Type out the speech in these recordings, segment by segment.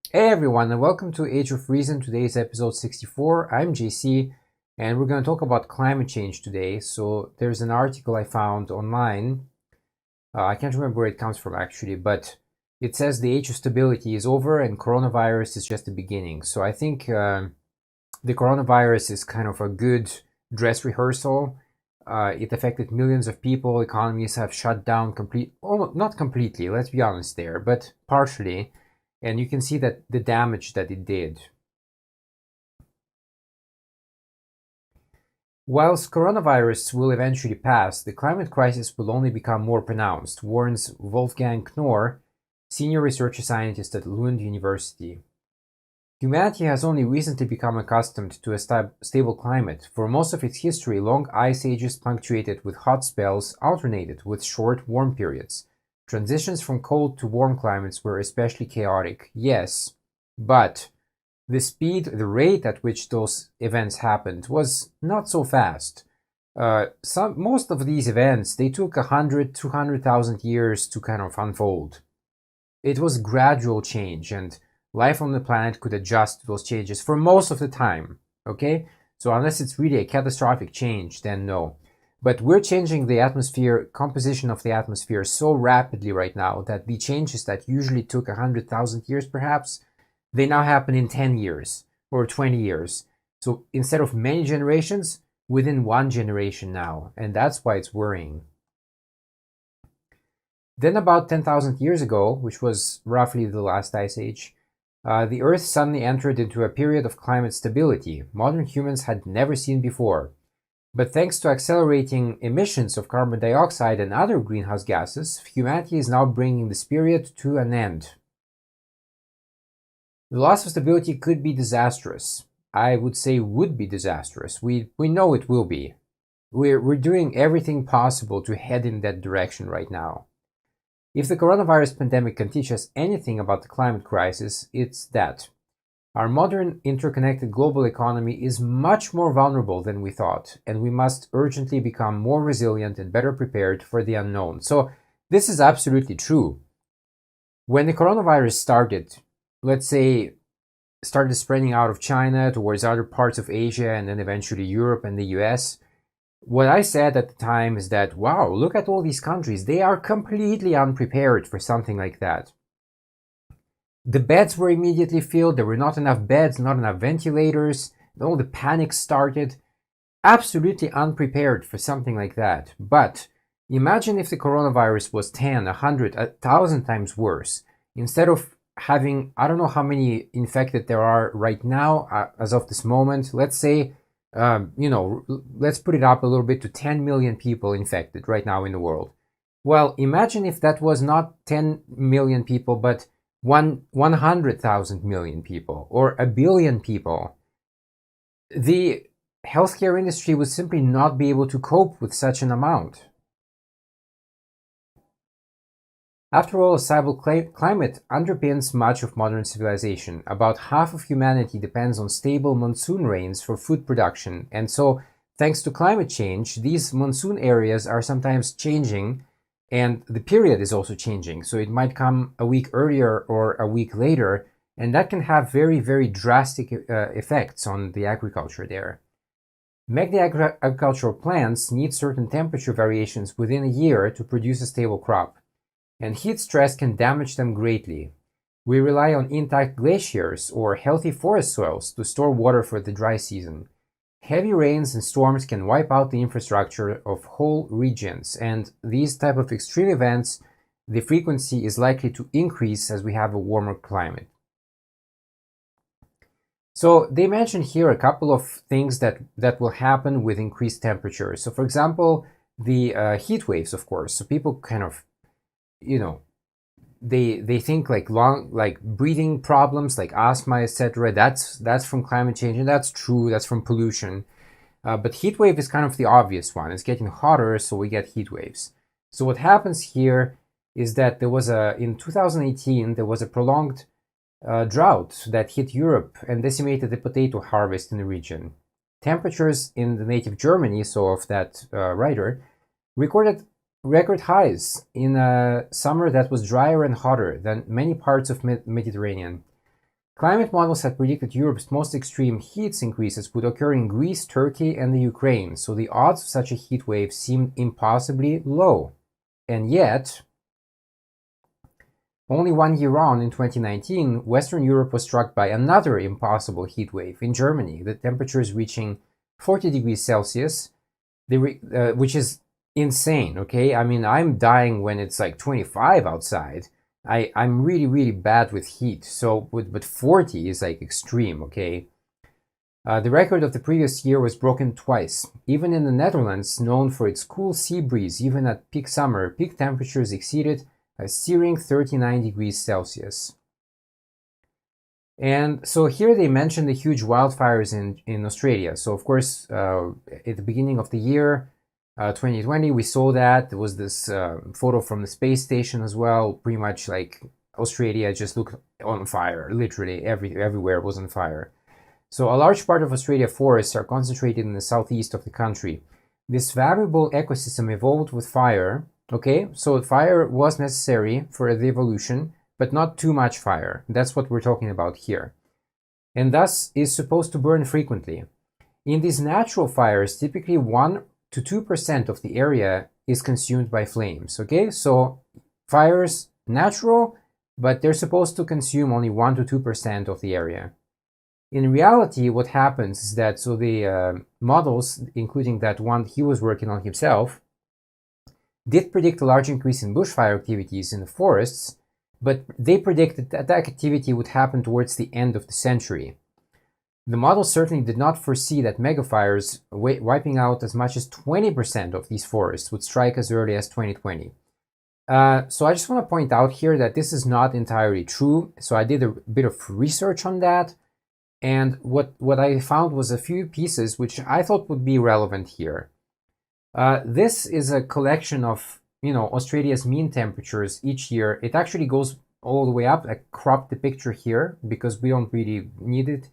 Hey everyone, and welcome to Age of Reason. Today's episode 64. I'm JC, and we're going to talk about climate change today. So, there's an article I found online. I can't remember where it comes from actually, but it says the age of stability is over and coronavirus is just the beginning. So, I think the coronavirus is kind of a good dress rehearsal. It affected millions of people. Economies have shut down not completely, let's be honest there, but partially. And you can see that the damage that it did. Whilst coronavirus will eventually pass, the climate crisis will only become more pronounced, warns Wolfgang Knorr, senior research scientist at Lund University. Humanity has only recently become accustomed to a stable climate. For most of its history, long ice ages punctuated with hot spells alternated with short, warm periods. Transitions from cold to warm climates were especially chaotic, yes, but the rate at which those events happened was not so fast. Most of these events, they took 100, 200,000 years to kind of unfold. It was gradual change, and life on the planet could adjust to those changes for most of the time. Okay? So, unless it's really a catastrophic change, then no. But we're changing the atmosphere, composition of the atmosphere so rapidly right now that the changes that usually took 100,000 years perhaps, they now happen in 10 years or 20 years. So instead of many generations, within one generation now. And that's why it's worrying. Then, about 10,000 years ago, which was roughly the last ice age, the Earth suddenly entered into a period of climate stability modern humans had never seen before. But thanks to accelerating emissions of carbon dioxide and other greenhouse gases, humanity is now bringing this period to an end. The loss of stability could be disastrous. I would say would be disastrous. We know it will be. We're doing everything possible to head in that direction right now. If the coronavirus pandemic can teach us anything about the climate crisis, it's that our modern interconnected global economy is much more vulnerable than we thought, and we must urgently become more resilient and better prepared for the unknown. So, this is absolutely true. When the coronavirus started, let's say, started spreading out of China towards other parts of Asia and then eventually Europe and the US, what I said at the time is that, wow, look at all these countries. They are completely unprepared for something like that. The beds were immediately filled. There were not enough beds, not enough ventilators. All the panic started. Absolutely unprepared for something like that. But imagine if the coronavirus was 10, 100, 1,000 times worse. Instead of having, I don't know how many infected there are right now as of this moment, let's say, let's put it up a little bit to 10 million people infected right now in the world. Well, imagine if that was not 10 million people, but 100,000 million people or a billion people. The healthcare industry would simply not be able to cope with such an amount. After all, a stable climate underpins much of modern civilization. About half of humanity depends on stable monsoon rains for food production, and so, thanks to climate change, these monsoon areas are sometimes changing, and the period is also changing. So it might come a week earlier or a week later, and that can have very, very drastic effects on the agriculture there. Many agricultural plants need certain temperature variations within a year to produce a stable crop, and heat stress can damage them greatly. We rely on intact glaciers or healthy forest soils to store water for the dry season. Heavy rains and storms can wipe out the infrastructure of whole regions, and these type of extreme events, the frequency is likely to increase as we have a warmer climate. So they mention here a couple of things that will happen with increased temperature. So for example, the heat waves, of course. So people kind of, you know, they think like breathing problems like asthma, etc. That's from climate change, and that's true. That's from pollution. But heat wave is kind of the obvious one. It's getting hotter, so we get heat waves. So what happens here is that in 2018 there was a prolonged drought that hit Europe and decimated the potato harvest in the region. Temperatures in the native Germany, so of that writer, recorded record highs in a summer that was drier and hotter than many parts of Mediterranean. Climate models had predicted Europe's most extreme heat increases would occur in Greece, Turkey, and the Ukraine, so the odds of such a heat wave seemed impossibly low. And yet, only 1 year on, in 2019, Western Europe was struck by another impossible heat wave in Germany, the temperatures reaching 40 degrees Celsius, which is insane, okay? I mean, I'm dying when it's like 25 outside. I'm really, really bad with heat, so but 40 is like extreme, okay? The record of the previous year was broken twice. Even in the Netherlands, known for its cool sea breeze, even at peak summer, peak temperatures exceeded a searing 39 degrees Celsius. And so here they mention the huge wildfires in Australia. So of course, at the beginning of the year, 2020, we saw that. There was this photo from the space station as well. Pretty much like Australia just looked on fire. Literally everywhere was on fire. So a large part of Australia forests are concentrated in the southeast of the country. This valuable ecosystem evolved with fire. Okay, so fire was necessary for the evolution, but not too much fire. That's what we're talking about here. And thus is supposed to burn frequently. In these natural fires, typically 1 to 2% of the area is consumed by flames. Okay, so fires natural, but they're supposed to consume only 1 to 2% of the area. In reality, what happens is that the models, including that one he was working on himself, did predict a large increase in bushfire activities in the forests, but they predicted that activity would happen towards the end of the century. The model certainly did not foresee that megafires wiping out as much as 20% of these forests would strike as early as 2020. So I just want to point out here that this is not entirely true. So I did a bit of research on that, and what I found was a few pieces which I thought would be relevant here. This is a collection of, Australia's mean temperatures each year. It actually goes all the way up. I cropped the picture here because we don't really need it.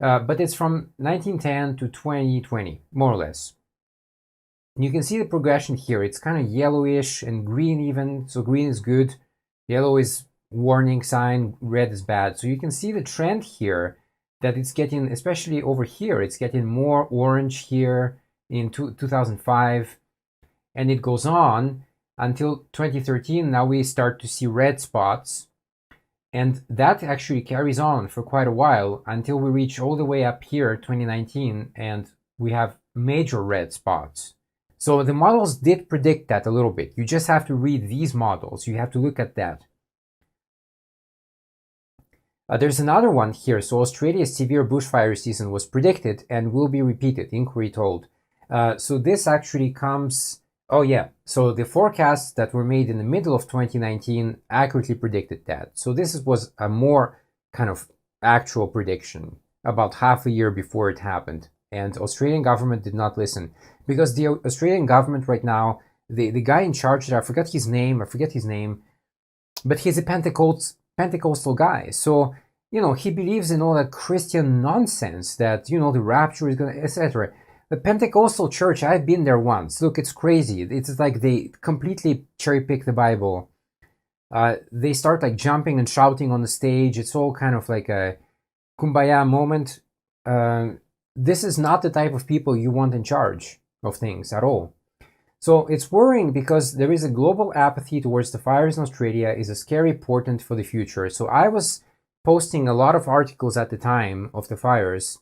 But it's from 1910 to 2020, more or less. You can see the progression here. It's kind of yellowish and green even. So green is good. Yellow is warning sign. Red is bad. So you can see the trend here that it's getting, especially over here, it's getting more orange here in 2005. And it goes on until 2013. Now we start to see red spots. And that actually carries on for quite a while until we reach all the way up here, 2019, and we have major red spots. So the models did predict that a little bit. You just have to read these models. You have to look at that. There's another one here. So Australia's severe bushfire season was predicted and will be repeated, inquiry told. So this actually comes... Oh yeah, so the forecasts that were made in the middle of 2019 accurately predicted that. So this was a more kind of actual prediction about half a year before it happened. And Australian government did not listen because the Australian government right now, the guy in charge there, I forget his name, but he's a Pentecostal guy. So, he believes in all that Christian nonsense that, the rapture is going to, etc. The Pentecostal church, I've been there once. Look, it's crazy. It's like they completely cherry pick the Bible. They start like jumping and shouting on the stage. It's all kind of like a kumbaya moment. This is not the type of people you want in charge of things at all. So it's worrying because there is a global apathy towards the fires in Australia is a scary portent for the future. So I was posting a lot of articles at the time of the fires.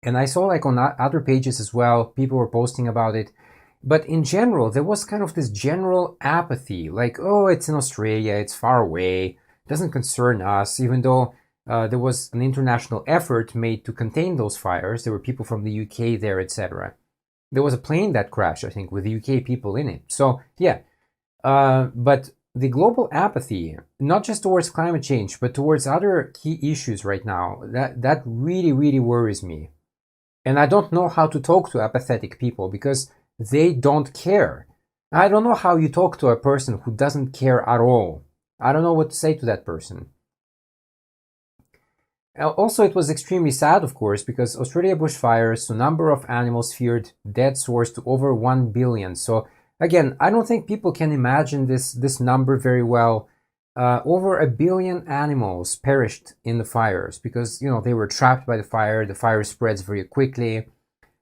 And I saw like on other pages as well, people were posting about it. But in general, there was kind of this general apathy, like, oh, it's in Australia, it's far away, doesn't concern us, even though there was an international effort made to contain those fires. There were people from the UK there, etc. There was a plane that crashed, I think, with the UK people in it. So, yeah. But the global apathy, not just towards climate change, but towards other key issues right now, that really, really worries me. And I don't know how to talk to apathetic people because they don't care. I don't know how you talk to a person who doesn't care at all. I don't know what to say to that person. Also, it was extremely sad, of course, because Australia bushfires, the number of animals feared dead soars to over 1 billion. So again, I don't think people can imagine this number very well. Over 1 billion animals perished in the fires because they were trapped by the fire. The fire spreads very quickly.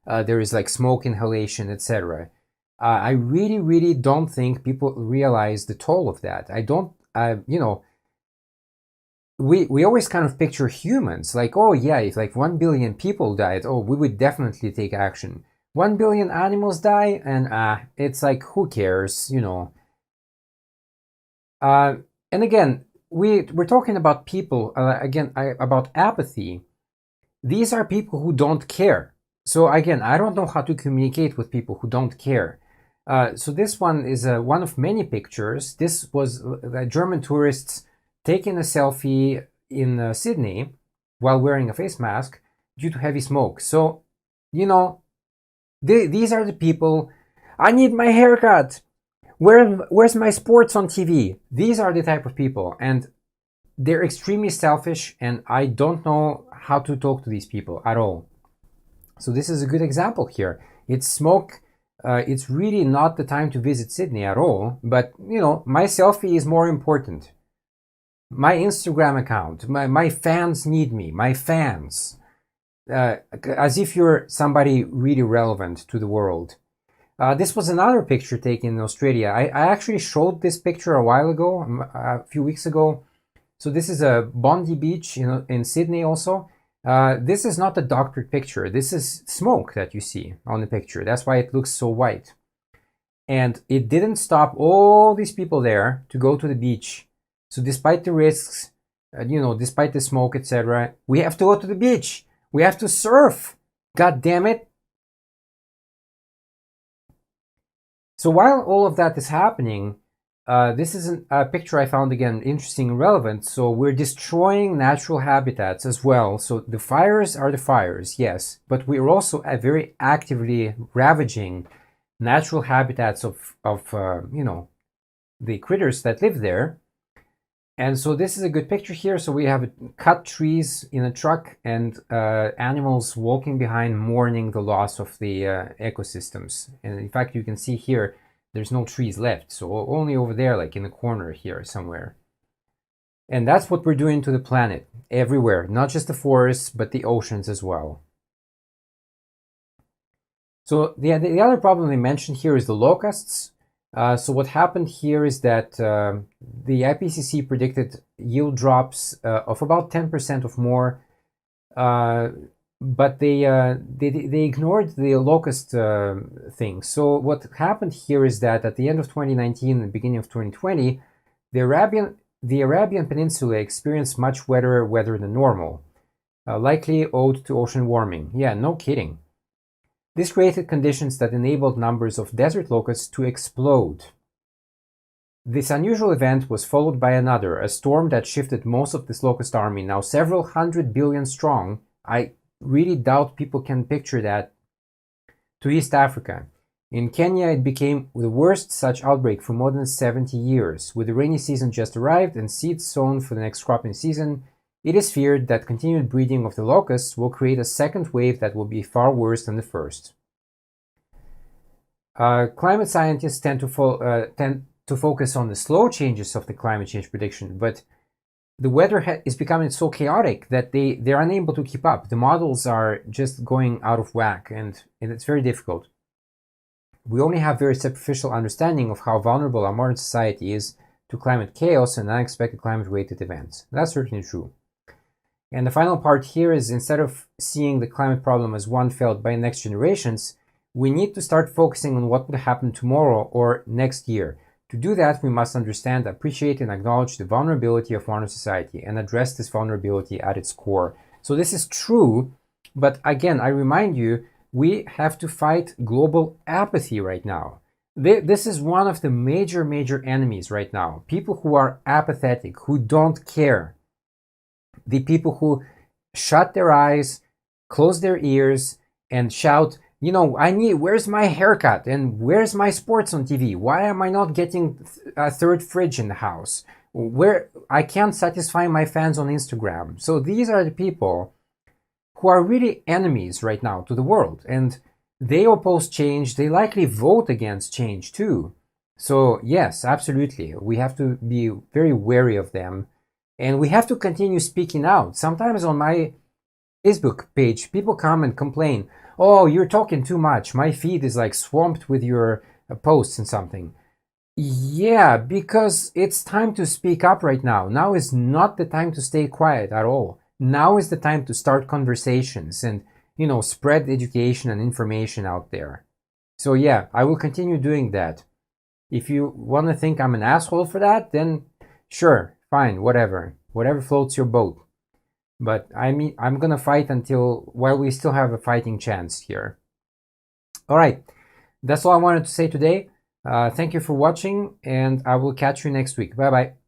There is like smoke inhalation, etc. I really, really don't think people realize the toll of that. I don't, we always kind of picture humans like, oh yeah, if like 1 billion people died, oh, we would definitely take action. 1 billion animals die, and it's like, who cares, and again, we're talking about people, about apathy. These are people who don't care. So again, I don't know how to communicate with people who don't care. So this one is one of many pictures. This was German tourists taking a selfie in Sydney while wearing a face mask due to heavy smoke. So, these are the people. I need my haircut. Where's my sports on TV? These are the type of people, and they're extremely selfish, and I don't know how to talk to these people at all. So this is a good example here. It's smoke. It's really not the time to visit Sydney at all, but my selfie is more important. My Instagram account, my fans need me, my fans. As if you're somebody really relevant to the world. This was another picture taken in Australia. I actually showed this picture a while ago, a few weeks ago. So this is a Bondi Beach in Sydney also. This is not a doctored picture. This is smoke that you see on the picture. That's why it looks so white. And it didn't stop all these people there to go to the beach. So despite the risks, despite the smoke, etc., we have to go to the beach. We have to surf. God damn it. So while all of that is happening, this is a picture I found, again, interesting and relevant. So we're destroying natural habitats as well. So the fires are the fires, yes, but we're also very actively ravaging natural habitats of the critters that live there. And so this is a good picture here. So we have cut trees in a truck and animals walking behind, mourning the loss of the ecosystems. And in fact, you can see here, there's no trees left. So only over there, like in the corner here somewhere. And that's what we're doing to the planet everywhere, not just the forests, but the oceans as well. So the other problem they mentioned here is the locusts. So what happened here is that the IPCC predicted yield drops of about 10% or more, but they ignored the locust thing. So what happened here is that at the end of 2019 and the beginning of 2020, the Arabian Peninsula experienced much wetter weather than normal, likely owed to ocean warming. Yeah, no kidding. This created conditions that enabled numbers of desert locusts to explode. This unusual event was followed by another, a storm that shifted most of this locust army, now several 100 billion strong. I really doubt people can picture that, to East Africa. In Kenya, it became the worst such outbreak for more than 70 years. With the rainy season just arrived and seeds sown for the next cropping season, it is feared that continued breeding of the locusts will create a second wave that will be far worse than the first. Climate scientists tend to focus on the slow changes of the climate change prediction, but the weather is becoming so chaotic that they're unable to keep up. The models are just going out of whack, and it's very difficult. We only have very superficial understanding of how vulnerable our modern society is to climate chaos and unexpected climate-related events. That's certainly true. And the final part here is, instead of seeing the climate problem as one felt by next generations, we need to start focusing on what would happen tomorrow or next year. To do that, we must understand, appreciate, and acknowledge the vulnerability of modern society and address this vulnerability at its core. So this is true, but again, I remind you, we have to fight global apathy right now. This is one of the major enemies right now. People who are apathetic, who don't care. The people who shut their eyes, close their ears, and shout, where's my haircut and where's my sports on TV? Why am I not getting a third fridge in the house? Where I can't satisfy my fans on Instagram. So these are the people who are really enemies right now to the world, and they oppose change. They likely vote against change too. So yes, absolutely. We have to be very wary of them, and we have to continue speaking out. Sometimes on my Facebook page, people come and complain, "Oh, you're talking too much. My feed is like swamped with your posts and something." Yeah, because it's time to speak up right now. Now is not the time to stay quiet at all. Now is the time to start conversations and, spread education and information out there. So yeah, I will continue doing that. If you want to think I'm an asshole for that, then sure, fine, whatever. Whatever floats your boat. But I mean, I'm gonna fight until while we still have a fighting chance here. All right, that's all I wanted to say today. Thank you for watching, and I will catch you next week. Bye bye.